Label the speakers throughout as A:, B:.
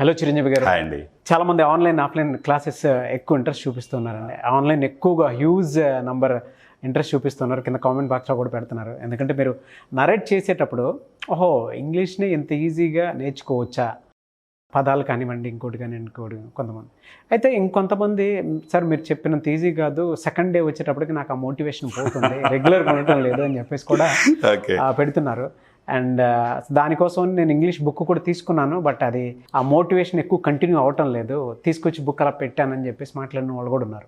A: Hello Chiranjeevi గారు.
B: Hi అండి.
A: చాలా మంది ఆఫ్లైన్ క్లాసెస్ ఎక్కువ ఇంట్రెస్ట్ చూపిస్తున్నారండి. ఆన్లైన్ ఎక్కువగా హ్యూజ్ నంబర్ ఇంట్రెస్ట్ చూపిస్తున్నారు. కింద కామెంట్ బాక్స్లో కూడా పెడుతున్నారు. ఎందుకంటే మీరు నరేట్ చేసేటప్పుడు ఓహో ఇంగ్లీష్ని ఇంత ఈజీగా నేర్చుకోవచ్చా, పదాలు కానివ్వండి, ఇంకోటి కొంతమంది అయితే ఇంకొంతమంది సార్ మీరు చెప్పినంత ఈజీ కాదు, సెకండ్ డే వచ్చేటప్పటికి నాకు ఆ మోటివేషన్ పోతుంది, రెగ్యులర్గా ఉండటం లేదు అని చెప్పేసి కూడా పెడుతున్నారు. అండ్ దానికోసం నేను ఇంగ్లీష్ బుక్ కూడా తీసుకున్నాను, బట్ అది ఆ మోటివేషన్ ఎక్కువ కంటిన్యూ అవటం లేదు, తీసుకొచ్చి బుక్ అలా పెట్టానని చెప్పేసి మాట్లాడిన వాళ్ళు కూడా ఉన్నారు.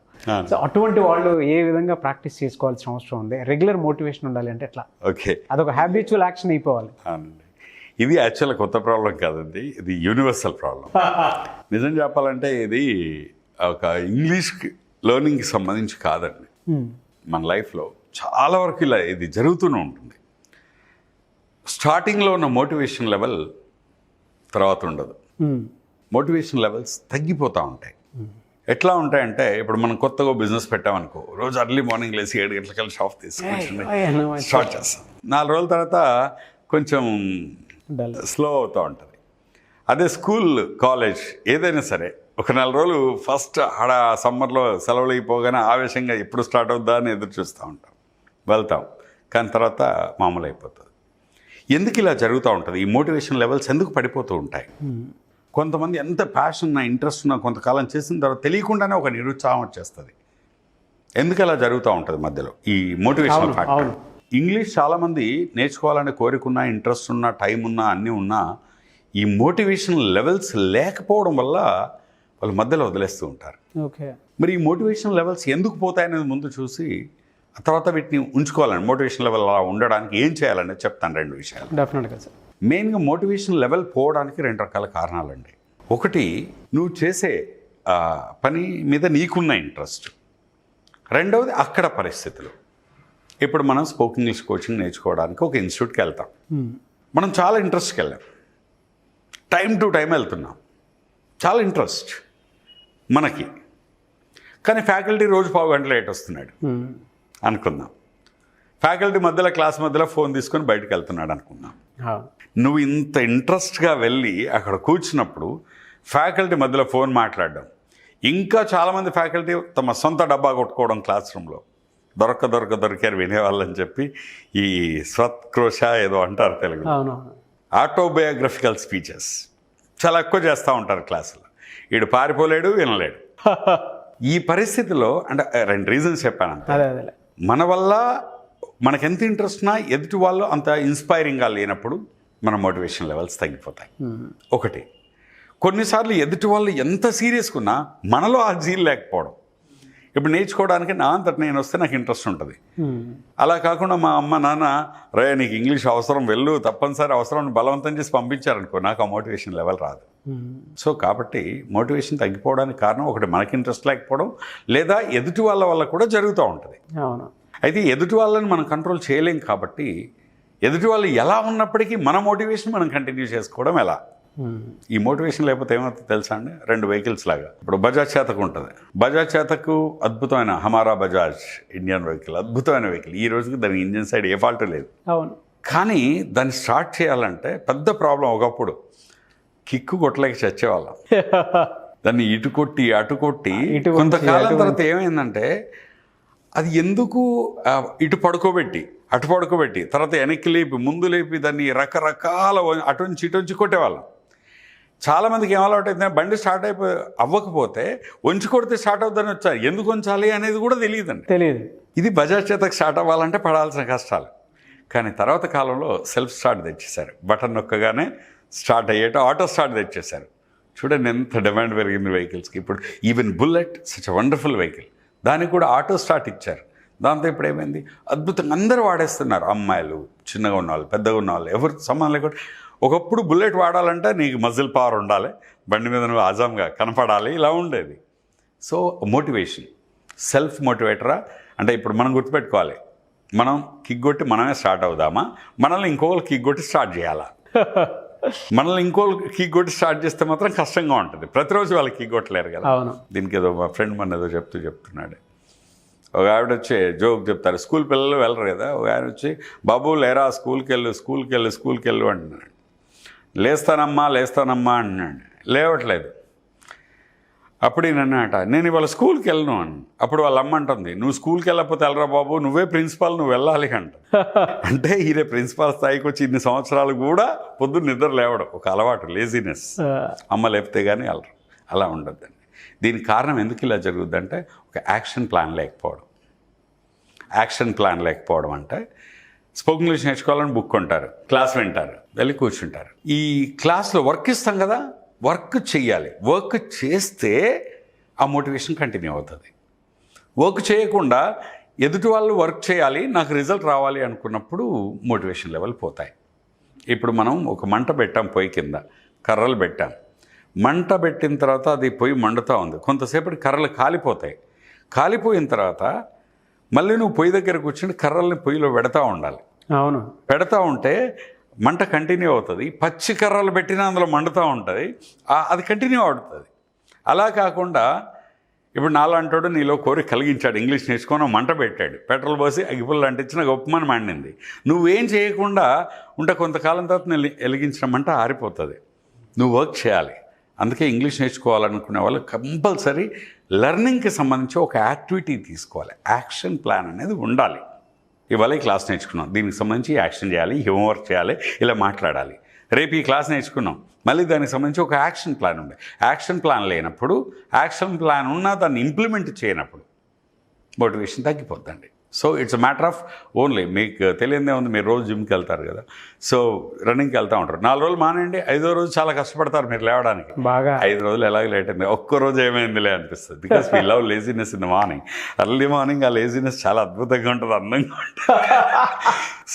A: సో అటువంటి వాళ్ళు ఏ విధంగా ప్రాక్టీస్ చేసుకోవాల్సిన అవసరం ఉంది? రెగ్యులర్ మోటివేషన్ ఉండాలి అంటే ఎట్లా?
B: ఓకే,
A: అదొక హ్యాబిచువల్ యాక్షన్ అయిపోవాలి.
B: ఇది యాక్చువల్గా కొత్త ప్రాబ్లం కాదండి, ఇది యూనివర్సల్ ప్రాబ్లం. నిజం చెప్పాలంటే ఇది ఒక ఇంగ్లీష్ లెర్నింగ్కి సంబంధించి కాదండి. మన లైఫ్లో చాలా వరకు ఇలా ఇది జరుగుతూనే ఉంటుంది. స్టార్టింగ్లో ఉన్న మోటివేషన్ లెవెల్ తర్వాత ఉండదు. మోటివేషన్ లెవెల్స్ తగ్గిపోతూ ఉంటాయి. ఎట్లా ఉంటాయంటే, ఇప్పుడు మనం కొత్తగా బిజినెస్ పెట్టామనుకో, రోజు అర్లీ మార్నింగ్ లేసి 7 గంటలకల్లా షాప్ తీసుకొని స్టార్ట్ చేస్తాం. 4 రోజుల తర్వాత కొంచెం స్లో అవుతూ ఉంటుంది. అదే స్కూల్, కాలేజ్ ఏదైనా సరే ఒక 4 రోజులు ఫస్ట్ ఆడ సమ్మర్లో సెలవులు అయిపోగానే ఆవేశంగా ఎప్పుడు స్టార్ట్ అవుద్దా అని ఎదురు చూస్తూ ఉంటాం, వెళ్తాం. కానీ తర్వాత మామూలు అయిపోతుంది. ఎందుకు ఇలా జరుగుతూ ఉంటుంది? ఈ మోటివేషన్ లెవెల్స్ ఎందుకు పడిపోతూ ఉంటాయి? కొంతమంది ఎంత ప్యాషన్ ఉన్నా, ఇంట్రెస్ట్ ఉన్నా, కొంతకాలం చేసిన తర్వాత తెలియకుండానే ఒక నిరుత్సాహం వచ్చేస్తుంది. ఎందుకు అలా జరుగుతూ ఉంటుంది మధ్యలో ఈ మోటివేషన్ ఫ్యాక్టర్? ఇంగ్లీష్ చాలామంది నేర్చుకోవాలనే కోరికున్నా, ఇంట్రెస్ట్ ఉన్నా, టైం ఉన్నా, అన్నీ ఉన్నా, ఈ మోటివేషన్ లెవెల్స్ లేకపోవడం వల్ల వాళ్ళు మధ్యలో వదిలేస్తూ ఉంటారు.
A: ఓకే,
B: మరి ఈ మోటివేషన్ లెవెల్స్ ఎందుకు పోతాయనేది ముందు చూసి ఆ తర్వాత వీటిని ఉంచుకోవాలండి. మోటివేషన్ లెవెల్ అలా ఉండడానికి ఏం చేయాలనేది చెప్తాను. 2 విషయాలు
A: డెఫినెట్గా సార్.
B: మెయిన్గా మోటివేషన్ లెవెల్ పోవడానికి 2 రకాల కారణాలండి. ఒకటి, నువ్వు చేసే పని మీద నీకున్న ఇంట్రెస్ట్. రెండవది అక్కడ పరిస్థితులు. ఇప్పుడు మనం స్పోకెన్ ఇంగ్లీష్ కోచింగ్ నేర్చుకోవడానికి ఒక ఇన్స్టిట్యూట్కి వెళ్తాం. మనం చాలా ఇంట్రెస్ట్కి వెళ్ళాం, టైం టు టైం వెళ్తున్నాం, చాలా ఇంట్రెస్ట్ మనకి. కానీ ఫ్యాకల్టీ రోజు 1/2 గంట లేట్ వస్తున్నాడు అనుకుందాం. ఫ్యాకల్టీ మధ్యలో క్లాస్ మధ్యలో ఫోన్ తీసుకొని బయటకు వెళ్తున్నాడు అనుకుందాం. నువ్వు ఇంత ఇంట్రెస్ట్గా వెళ్ళి అక్కడ కూర్చున్నప్పుడు ఫ్యాకల్టీ మధ్యలో ఫోన్ మాట్లాడడం, ఇంకా చాలామంది ఫ్యాకల్టీ తమ సొంత డబ్బా కొట్టుకోవడం క్లాస్ రూమ్లో, దొరికారు వినేవాళ్ళని చెప్పి ఈ స్వత్క్రోశ ఏదో అంటారు తెలుగు, ఆటోబయోగ్రఫికల్ స్పీచెస్ చాలా ఎక్కువ చేస్తూ ఉంటారు క్లాసులో. వీడు పారిపోలేడు, వినలేడు. ఈ పరిస్థితిలో అంటే 2 రీజన్స్ చెప్పాను. మన వల్ల మనకెంత ఇంట్రెస్ట్ ఉన్నా ఎదుటి వాళ్ళు అంత ఇన్స్పైరింగ్గా లేనప్పుడు మన మోటివేషన్ లెవెల్స్ తగ్గిపోతాయి. ఒకటి, కొన్నిసార్లు ఎదుటి వాళ్ళు ఎంత సీరియస్గా ఉన్నా మనలో ఆ జీల్ లేకపోవడం. ఇప్పుడు నేర్చుకోవడానికి నా అంతటి నేను వస్తే నాకు ఇంట్రెస్ట్ ఉంటుంది. అలా కాకుండా మా అమ్మ నాన్న రే నీకు ఇంగ్లీష్ అవసరం, వెళ్ళు, తప్పనిసరి అవసరం బలవంతం చేసి పంపించారనుకో, నాకు ఆ మోటివేషన్ లెవెల్ రాదు. సో కాబట్టి మోటివేషన్ తగ్గిపోవడానికి కారణం ఒకటి, మనకి ఇంట్రెస్ట్ లేకపోవడం, లేదా ఎదుటి వాళ్ళ వల్ల కూడా జరుగుతూ ఉంటుంది. అయితే ఎదుటి వాళ్ళని మనం కంట్రోల్ చేయలేం కాబట్టి ఎదుటి వాళ్ళు ఎలా ఉన్నప్పటికీ మన మోటివేషన్ మనం కంటిన్యూ చేసుకోవడం ఎలా? ఈ మోటివేషన్ లేకపోతే ఏమవుతుందో తెలుసా అండి? 2 వెహికల్స్ లాగా. ఇప్పుడు బజాజ్ చేతకు ఉంటుంది. బజాజ్ చేతకు అద్భుతమైన హమారా బజాజ్ ఇండియన్ వెహికల్, అద్భుతమైన వెహికల్. ఈ రోజుకి దాని ఇంజిన్ సైడ్ ఏ ఫాల్ట్ లేదు. కానీ దాన్ని స్టార్ట్ చేయాలంటే పెద్ద ప్రాబ్లం. ఒకప్పుడు కిక్కు కొట్టలేక చచ్చేవాళ్ళం. దాన్ని ఇటు కొట్టి అటు కొట్టి కొంతకాలం తర్వాత ఏమైందంటే అది ఎందుకు ఇటు పడుకోబెట్టి అటు పడుకోబెట్టి తర్వాత వెనక్కి లేపి ముందు లేపి దాన్ని రకరకాల అటు నుంచి ఇటు నుంచి కొట్టేవాళ్ళం. చాలామందికి ఏమలవాటు అయితే బండి స్టార్ట్ అవ్వకపోతే వంచి కొడితే స్టార్ట్ అవుతుందని వచ్చారు. ఎందుకు వంచాలి అనేది కూడా తెలియదు. ఇది బజాజ్ చేతకు స్టార్ట్ అవ్వాలంటే పడాల్సిన కష్టాలు. కానీ తర్వాత కాలంలో సెల్ఫ్ స్టార్ట్ తెచ్చేశారు. బటన్ నొక్కగానే స్టార్ట్ అయ్యేట ఆటో స్టార్ట్ తెచ్చేశారు. చూడండి ఎంత డిమాండ్ పెరిగింది వెహికల్స్కి. ఇప్పుడు even bullet such a wonderful vehicle, దానికి కూడా ఆటో స్టార్ట్ ఇచ్చారు. దాంతో ఇప్పుడు ఏమైంది, అద్భుతంగా అందరూ వాడేస్తున్నారు. అమ్మాయిలు, చిన్నగా ఉన్నవాళ్ళు, పెద్దగా ఉన్నవాళ్ళు, ఎవరు సంబంధం లేకుండా. ఒకప్పుడు బుల్లెట్ వాడాలంటే నీకు మజిల్ పవర్ ఉండాలి, బండి మీద నువ్వు ఆజాంగా కనపడాలి, ఇలా ఉండేది. సో మోటివేషన్ సెల్ఫ్ మోటివేటరా అంటే ఇప్పుడు మనం గుర్తుపెట్టుకోవాలి, మనం కిక్ కొట్టి మనమే స్టార్ట్ అవుదామా, మనల్ని ఇంకోళ్ళు కిక్ కొట్టి స్టార్ట్ చేయాలా? మనల్ని ఇంకోళ్ళు కిక్ కొట్టి స్టార్ట్ చేస్తే మాత్రం కష్టంగా ఉంటుంది. ప్రతిరోజు వాళ్ళకి కిక్ కొట్టలేరు కదా. దీనికి ఏదో మా ఫ్రెండ్ మన ఏదో చెప్తున్నాడు. ఒక ఆవిడ వచ్చి జోక్ చెప్తారు, స్కూల్ పిల్లలు వెళ్ళరు కదా. ఒక ఆయన వచ్చి బాబు లేరా స్కూల్కి వెళ్ళు అంటున్నాడు. లేస్తానమ్మా అంటున్నాడు. లేవట్లేదు. అప్పుడు నన్ను నేను ఇవాళ స్కూల్కి వెళ్ళను అని. అప్పుడు వాళ్ళ అమ్మ అంటుంది, నువ్వు స్కూల్కి వెళ్ళకపోతే వెళ్ళరా బాబు, నువ్వే ప్రిన్సిపాల్, నువ్వు వెళ్ళాలి అంట. అంటే ఈయన ప్రిన్సిపాల్ స్థాయికి వచ్చి ఇన్ని సంవత్సరాలు కూడా పొద్దున్న నిద్ర లేవడం ఒక అలవాటు, లేజినెస్. అమ్మ లేపితే కానీ వెళ్ళరు. అలా ఉండద్దండి. దీనికి కారణం ఎందుకు ఇలా జరుగుద్దంటే ఒక యాక్షన్ ప్లాన్ లేకపోవడం. యాక్షన్ ప్లాన్ లేకపోవడం అంటే స్పోకెన్ ఇంగ్లీష్ నేర్చుకోవాలని బుక్ కొంటారు, క్లాస్ వింటారు, వెళ్ళి కూర్చుంటారు. ఈ క్లాస్లో వర్క్ ఇస్తాం కదా, వర్క్ చెయ్యాలి. వర్క్ చేస్తే ఆ మోటివేషన్ కంటిన్యూ అవుతుంది. వర్క్ చేయకుండా ఎదుటి వాళ్ళు వర్క్ చేయాలి, నాకు రిజల్ట్ రావాలి అనుకున్నప్పుడు మోటివేషన్ లెవెల్ పోతాయి. ఇప్పుడు మనం ఒక మంట పెట్టాం, పొయ్యి కింద కర్రలు పెట్టాం. మంట పెట్టిన తర్వాత అది పొయ్యి మండుతూ ఉంది. కొంతసేపటి కర్రలు కాలిపోతాయి. కాలిపోయిన తర్వాత మళ్ళీ నువ్వు పొయ్యి దగ్గర కూర్చుని కర్రల్ని పొయ్యిలో పెడతా ఉండాలి.
A: అవును,
B: పెడతా ఉంటే మంట కంటిన్యూ అవుతుంది. పచ్చి కర్రలు పెట్టినా అందులో మండుతూ ఉంటుంది, అది కంటిన్యూ అవుతుంది. అలా కాకుండా ఇప్పుడు నాలంటాడు నీలో కోరిక కలిగించాడు, ఇంగ్లీష్ నేర్చుకొని మంట పెట్టాడు, పెట్రోల్ పోసి అగిపుల్లు అంటించిన గొప్పమని మండింది. నువ్వేం చేయకుండా ఉంటే కొంతకాలం తర్వాత నేను వెలిగించిన మంట ఆరిపోతుంది. నువ్వు వర్క్ చేయాలి. అందుకే ఇంగ్లీష్ నేర్చుకోవాలనుకునే వాళ్ళు కంపల్సరీ లెర్నింగ్కి సంబంధించి ఒక యాక్టివిటీ తీసుకోవాలి. యాక్షన్ ప్లాన్ అనేది ఉండాలి. ఇవాళ ఈ క్లాస్ నేర్చుకున్నాం, దీనికి సంబంధించి యాక్షన్ చేయాలి, హోంవర్క్ చేయాలి, ఇలా మాట్లాడాలి. రేపు ఈ క్లాస్ నేర్చుకున్నాం, మళ్ళీ దానికి సంబంధించి ఒక యాక్షన్ ప్లాన్ ఉండే. యాక్షన్ ప్లాన్ లేనప్పుడు, యాక్షన్ ప్లాన్ ఉన్నా దాన్ని ఇంప్లిమెంట్ చేయనప్పుడు మోటివేషన్ తగ్గిపోద్దండి. So it's a matter of only, మీకు తెలియదే ఉంది, మీరు రోజు జిమ్కి వెళ్తారు కదా, సో రన్నింగ్కి వెళ్తూ ఉంటారు. 4 రోజులు మానేయండి, 5వ రోజు చాలా కష్టపడతారు మీరు లేవడానికి.
A: బాగా 5
B: రోజులు ఎలాగ లేట్ అయింది, ఒక్క రోజు ఏమైందిలే అనిపిస్తుంది. Because we love laziness in the morning. Early morning ఆ లేజినెస్ చాలా అద్భుతంగా ఉంటుంది, అందంగా ఉంటుంది.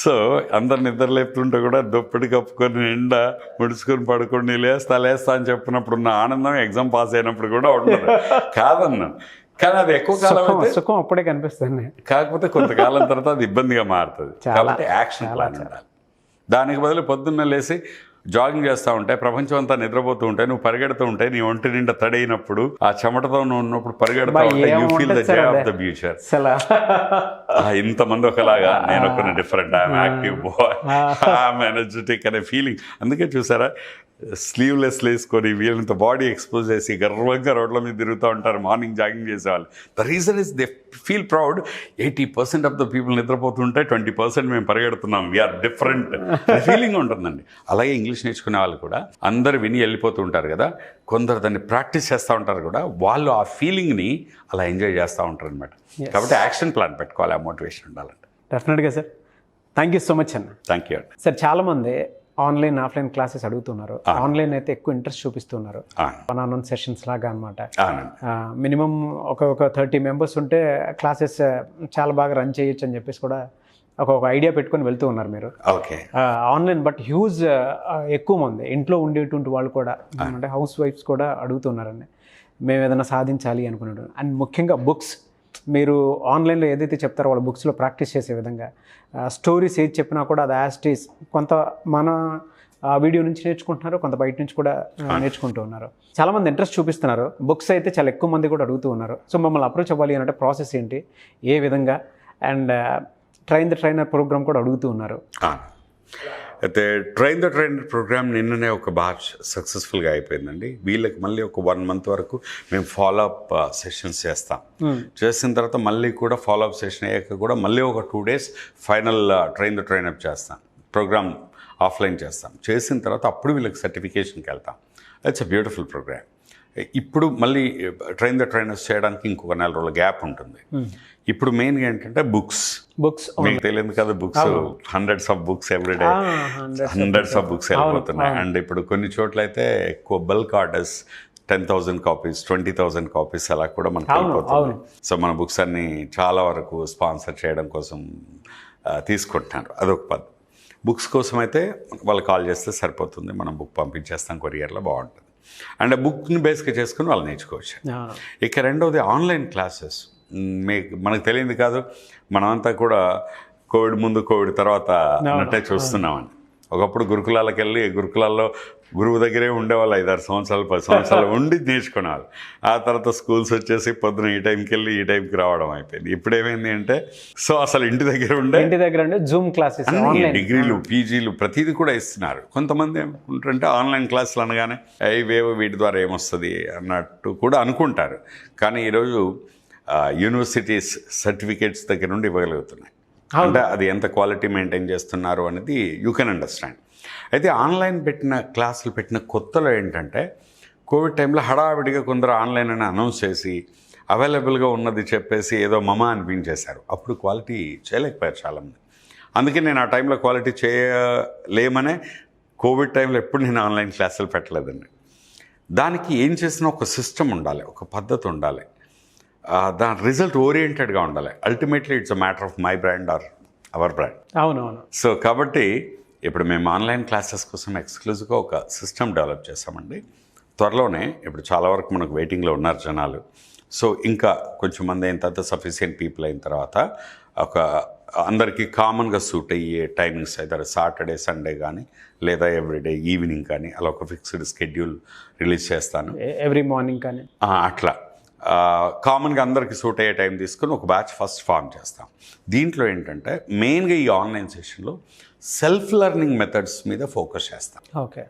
B: సో అందరు నిద్ర లేపుతుంటే కూడా దుప్పటి కప్పుకొని నిండా ముడుచుకొని పడుకొని లేస్తా అని చెప్పినప్పుడు ఉన్న ఆనందం ఎగ్జామ్ పాస్ అయినప్పుడు కూడా ఉండదు. కాదన్నా, కానీ అది ఎక్కువ కాలం అయితే
A: సుఖం అప్పుడే కనిపిస్తుంది.
B: కాకపోతే కొంతకాలం తర్వాత అది ఇబ్బందిగా మారుతుంది. కాబట్టి యాక్షన్ ప్లాన్ ఉండాలి. దానికి బదులు పొద్దున్న లేసి జాగింగ్ చేస్తూ ఉంటే, ప్రపంచం అంతా నిద్రపోతూ ఉంటే, నువ్వు పరిగెడుతూ ఉంటే, నీ ఒంటి నిండా తడైనప్పుడు, ఆ చెమటతో నువ్వు ఉన్నప్పుడు పరిగెడుతూ ఉంటే, you feel the joy of the future. ఇంతమంది ఒకలాగా, నేను ఒక different, I'm active boy, I'm energetic అనే ఫీలింగ్. అందుకే చూసారా, స్లీవ్లెస్ వేసుకొని వీళ్ళంత బాడీ ఎక్స్పోజ్ చేసి గర్వంగా రోడ్ల మీద తిరుగుతూ ఉంటారు మార్నింగ్ జాగింగ్ చేసేవాళ్ళు. The reason is they feel proud. 80% of the people నిద్రపోతుంటే 20% మేము పరిగెడుతున్నాం, వీఆర్ డిఫరెంట్ ఫీలింగ్ ఉంటుందండి. అలాగే ఇంగ్లీష్ నేర్చుకునే వాళ్ళు కూడా అందరు విని వెళ్ళిపోతూ ఉంటారు కదా, కొందరు దాన్ని ప్రాక్టీస్ చేస్తూ ఉంటారు కూడా, వాళ్ళు ఆ ఫీలింగ్ని అలా ఎంజాయ్ చేస్తూ ఉంటారు అనమాట. కాబట్టి యాక్షన్ ప్లాన్ పెట్టుకోవాలి, ఆ మోటివేషన్ ఉండాలండి.
A: డెఫినెట్గా sir. Thank you so much అన్న.
B: థ్యాంక్ యూ అండి.
A: సార్, చాలామంది ఆన్లైన్ ఆఫ్లైన్ క్లాసెస్ అడుగుతున్నారు. ఆన్లైన్ అయితే ఎక్కువ ఇంట్రెస్ట్ చూపిస్తున్నారు, వన్-ఆన్-వన్ సెషన్స్ లాగా అనమాట. మినిమం ఒక 30 మెంబర్స్ ఉంటే క్లాసెస్ చాలా బాగా రన్ చేయొచ్చు అని చెప్పేసి కూడా ఒక ఐడియా పెట్టుకొని వెళ్తూ ఉన్నారు మీరు.
B: ఓకే.
A: ఆన్లైన్ బట్ హ్యూజ్ ఎక్కువ మంది ఇంట్లో ఉండేటువంటి వాళ్ళు కూడా, అంటే హౌస్ వైఫ్స్ కూడా అడుగుతున్నారండి, మేము ఏదైనా సాధించాలి అనుకున్నాడు. అండ్ ముఖ్యంగా బుక్స్, మీరు ఆన్లైన్లో ఏదైతే చెప్తారో వాళ్ళ బుక్స్లో ప్రాక్టీస్ చేసే విధంగా స్టోరీస్ ఏది చెప్పినా కూడా అది యాస్టీస్, కొంత మన వీడియో నుంచి నేర్చుకుంటున్నారు, కొంత బయట నుంచి కూడా నేర్చుకుంటూ ఉన్నారు. చాలామంది ఇంట్రెస్ట్ చూపిస్తున్నారు. బుక్స్ అయితే చాలా ఎక్కువ మంది కూడా అడుగుతూ ఉన్నారు. సో మమ్మల్ని అప్రోచ్ అవ్వాలి అంటే ప్రాసెస్ ఏంటి, ఏ విధంగా, and train the trainer program కూడా అడుగుతూ ఉన్నారు.
B: అయితే ట్రైన్ ద ట్రైనర్ ప్రోగ్రామ్ నిన్ననే ఒక బాగా సక్సెస్ఫుల్గా అయిపోయిందండి. వీళ్ళకి మళ్ళీ ఒక 1 మంత్ వరకు మేము ఫాలోఅప్ సెషన్స్ చేస్తాం. చేసిన తర్వాత మళ్ళీ కూడా ఫాలోఅప్ సెషన్ అయ్యాక కూడా మళ్ళీ ఒక 2 days final train the trainer చేస్తాం. ప్రోగ్రామ్ ఆఫ్లైన్ చేస్తాం. చేసిన తర్వాత అప్పుడు వీళ్ళకి సర్టిఫికేషన్కి వెళ్తాం. It's a beautiful program. ఇప్పుడు మళ్ళీ ట్రైన్ ద ట్రైనర్స్ చేయడానికి ఇంకొక 4 రోజుల గ్యాప్ ఉంటుంది. ఇప్పుడు మెయిన్గా ఏంటంటే బుక్స్ మీకు తెలియదు కదా, books hundreds of books everyday, hundreds of books వెళ్ళిపోతున్నాయి. అండ్ ఇప్పుడు కొన్ని చోట్ల అయితే ఎక్కువ బల్క్ ఆర్డర్స్ 10,000 కాపీస్ 20,000 కాపీస్ అలా కూడా మనకు వెళ్ళిపోతుంది. సో మన బుక్స్ అన్ని చాలా వరకు స్పాన్సర్ చేయడం కోసం తీసుకుంటున్నారు. అదొక పద్ధతి. బుక్స్ కోసం అయితే వాళ్ళు కాల్ చేస్తే సరిపోతుంది, మనం బుక్ పంపించేస్తాం కొరియర్లో, బాగుంటుంది. అండ్ ఆ బుక్ని బేస్గా చేసుకుని వాళ్ళు నేర్చుకోవచ్చు. ఇక రెండవది ఆన్లైన్ క్లాసెస్. మనకు తెలియదు కాదు, మనమంతా కూడా కోవిడ్ ముందు కోవిడ్ తర్వాత అన్నట్టే చూస్తున్నామని. ఒకప్పుడు గురుకులాలకు వెళ్ళి గురుకులాల్లో గురువు దగ్గరే ఉండేవాళ్ళు 5-6 సంవత్సరాలు 10 సంవత్సరాలు ఉండి నేర్చుకునేవాళ్ళు. ఆ తర్వాత స్కూల్స్ వచ్చేసి పొద్దున ఈ టైంకి వెళ్ళి ఈ టైంకి రావడం అయిపోయింది. ఇప్పుడు ఏమైంది అంటే సో అసలు ఇంటి దగ్గర ఉండే
A: జూమ్ క్లాసెస్,
B: డిగ్రీలు, పీజీలు ప్రతిదీ కూడా ఇస్తున్నారు. కొంతమంది ఏమనుకుంటారంటే ఆన్లైన్ క్లాసులు అనగానే ఇవేవో వీటి ద్వారా ఏమొస్తుంది అన్నట్టు కూడా అనుకుంటారు. కానీ ఈరోజు యూనివర్సిటీస్ సర్టిఫికేట్స్ దగ్గర నుండి ఇవ్వగలుగుతున్నాయి. అంటే అది ఎంత క్వాలిటీ మెయింటైన్ చేస్తున్నారు అనేది యూ కెన్ అండర్స్టాండ్. అయితే ఆన్లైన్ క్లాసులు పెట్టిన కొత్తలో ఏంటంటే కోవిడ్ టైంలో హడావిడిగా కొందరు ఆన్లైన్ అని అనౌన్స్ చేసి అవైలబుల్గా ఉన్నది చెప్పేసి ఏదో అనిపించేశారు. అప్పుడు క్వాలిటీ చేయలేకపోయారు చాలామంది. అందుకే నేను ఆ టైంలో క్వాలిటీ చేయలేమనే కోవిడ్ టైంలో ఎప్పుడు నేను ఆన్లైన్ క్లాసులు పెట్టలేదండి. దానికి ఏం చేసినా ఒక సిస్టమ్ ఉండాలి, ఒక పద్ధతి ఉండాలి, దాని రిజల్ట్ ఓరియంటెడ్గా ఉండాలి. Ultimately it's a matter of my brand or our brand.
A: అవునవును.
B: సో కాబట్టి ఇప్పుడు మేము ఆన్లైన్ క్లాసెస్ కోసం ఎక్స్క్లూజివ్గా ఒక సిస్టమ్ డెవలప్ చేసామండి. త్వరలోనే ఇప్పుడు చాలా వరకు మనకు వెయిటింగ్లో ఉన్నారు జనాలు. సో ఇంకా కొంచెం మంది అయిన తర్వాత సఫిషియెంట్ పీపుల్ అయిన తర్వాత ఒక అందరికీ కామన్గా సూట్ అయ్యే టైమింగ్స్ అయితే సాటర్డే సండే కానీ లేదా ఎవ్రీడే ఈవినింగ్ కానీ అలా ఒక ఫిక్స్డ్ స్కెడ్యూల్ రిలీజ్ చేస్తాను.
A: ఎవ్రీ మార్నింగ్ కానీ
B: అట్లా కామన్గా అందరికీ సూట్ అయ్యే టైం తీసుకొని ఒక బ్యాచ్ ఫస్ట్ ఫామ్ చేస్తాం. దీంట్లో ఏంటంటే మెయిన్గా ఈ ఆన్లైన్ సెషన్లో సెల్ఫ్ లెర్నింగ్ మెథడ్స్ మీద ఫోకస్ చేస్తాం.
A: ఓకే.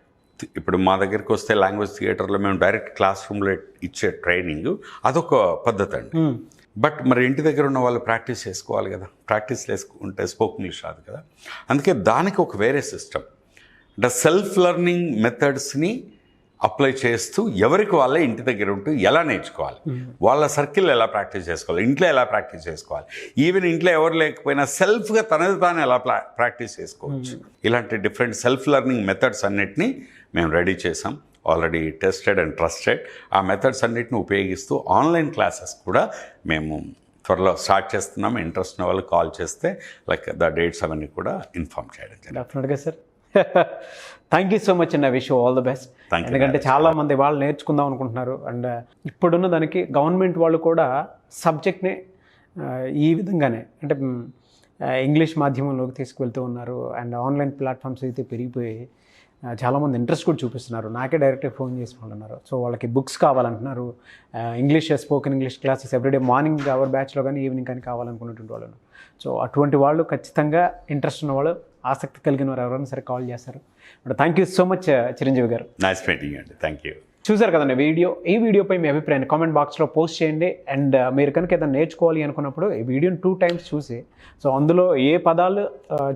B: ఇప్పుడు మా దగ్గరికి వస్తే లాంగ్వేజ్ థియేటర్లో మేము డైరెక్ట్ క్లాస్ రూమ్లో ఇచ్చే ట్రైనింగ్ అదొక పద్ధతి అండి. బట్ మరి ఇంటి దగ్గర ఉన్న వాళ్ళు ప్రాక్టీస్ చేసుకోవాలి కదా, ప్రాక్టీస్ చేసుకుంటే స్పోకెన్ ఇంగ్లీష్ రాదు కదా. అందుకే దానికి ఒక వేరే సిస్టమ్ అంటే సెల్ఫ్ లెర్నింగ్ మెథడ్స్ని అప్లై చేస్తూ ఎవరికి వాళ్ళే ఇంటి దగ్గర ఉంటూ ఎలా నేర్చుకోవాలి, వాళ్ళ సర్కిల్ ఎలా ప్రాక్టీస్ చేసుకోవాలి, ఇంట్లో ఎలా ప్రాక్టీస్ చేసుకోవాలి, ఈవెన్ ఇంట్లో ఎవరు లేకపోయినా సెల్ఫ్గా తనది తాను ఎలా ప్రాక్టీస్ చేసుకోవచ్చు. ఇలాంటి డిఫరెంట్ సెల్ఫ్ లెర్నింగ్ మెథడ్స్ అన్నిటినీ మేము రెడీ చేసాం. Already tested and trusted. ఆ మెథడ్స్ అన్నిటిని ఉపయోగిస్తూ ఆన్లైన్ క్లాసెస్ కూడా మేము త్వరలో స్టార్ట్ చేస్తున్నాం. ఇంట్రెస్ట్ ఉన్న వాళ్ళు కాల్ చేస్తే లైక్ ద డేట్స్ అవన్నీ కూడా ఇన్ఫార్మ్ చేయడం జరిగింది.
A: డెఫినెట్గా sir. Thank you so much and I wish you all the best. ఎందుకంటే చాలామంది వాళ్ళు నేర్చుకుందాం అనుకుంటున్నారు. అండ్ ఇప్పుడున్న దానికి గవర్నమెంట్ వాళ్ళు కూడా సబ్జెక్ట్ని ఈ విధంగానే అంటే ఇంగ్లీష్ మాధ్యమంలోకి తీసుకువెళ్తూ ఉన్నారు. అండ్ ఆన్లైన్ ప్లాట్ఫామ్స్ అయితే పెరిగిపోయి చాలామంది ఇంట్రెస్ట్ కూడా చూపిస్తున్నారు. నాకే డైరెక్ట్గా ఫోన్ చేసుకుంటున్నారు. సో వాళ్ళకి బుక్స్ కావాలంటున్నారు, English spoken English classes everyday morning hour బ్యాచ్లో కానీ ఈవినింగ్ కానీ కావాలనుకున్నటువంటి వాళ్ళు. సో అటువంటి వాళ్ళు ఖచ్చితంగా ఇంట్రెస్ట్ ఉన్నవాళ్ళు, ఆసక్తి కలిగిన వారు ఎవరైనా సరే కాల్ చేస్తారు. Thank you so much Chiranjeevi గారు.
B: నైస్ మీటింగ్ అండి. Thank you.
A: చూసారు కదండి ఈ వీడియోపై మీ అభిప్రాయాన్ని కామెంట్ బాక్స్లో పోస్ట్ చేయండి. అండ్ మీరు కనుక ఏదైనా నేర్చుకోవాలి అనుకున్నప్పుడు ఈ వీడియోని 2 times చూసి సో అందులో ఏ పదాలు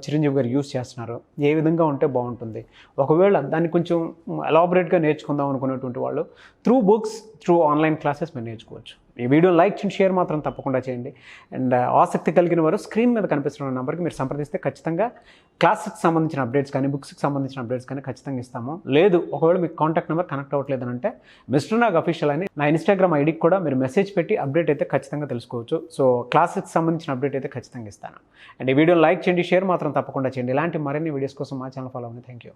A: చిరంజీవి గారు యూస్ చేస్తున్నారు, ఏ విధంగా ఉంటే బాగుంటుంది, ఒకవేళ దాన్ని కొంచెం ఎలాబొరేట్గా నేర్చుకుందాం అనుకునేటువంటి వాళ్ళు through books, through online classes మీరు నేర్చుకోవచ్చు. ఈ వీడియో లైక్ చేయండి, షేర్ మాత్రం తప్పకుండా చేయండి. అండ్ ఆసక్తి కలిగిన వారు స్క్రీన్ మీద కనిపిస్తున్న నెంబర్కి మీరు సంప్రదిస్తే ఖచ్చితంగా క్లాస్కి సంబంధించిన అప్డేట్స్ కానీ బుక్స్కి సంబంధించిన అప్డేట్స్ కానీ ఖచ్చితంగా ఇస్తాము. లేదు ఒకవేళ మీకు కాంటాక్ట్ నెంబర్ కనెక్ట్ అవ్వట్లేదు అంటే మిస్టర్ నాగ్ అఫీషియల్ అని నా ఇన్స్టాగ్రామ్ ఐడికి కూడా మీరు మెసేజ్ పెట్టి అప్డేట్ అయితే ఖచ్చితంగా తెలుసుకోవచ్చు. సో క్లాస్కి సంబంధించిన అప్డేట్ అయితే ఖచ్చితంగా ఇస్తాను. అండ్ ఈ వీడియో లైక్ చేయండి, షేర్ మాత్రం తప్పకుండా చేయండి. ఇలాంటి మరిన్ని వీడియోస్ కోసం మా ఛానల్ ఫాలో అవ్వండి. Thank you.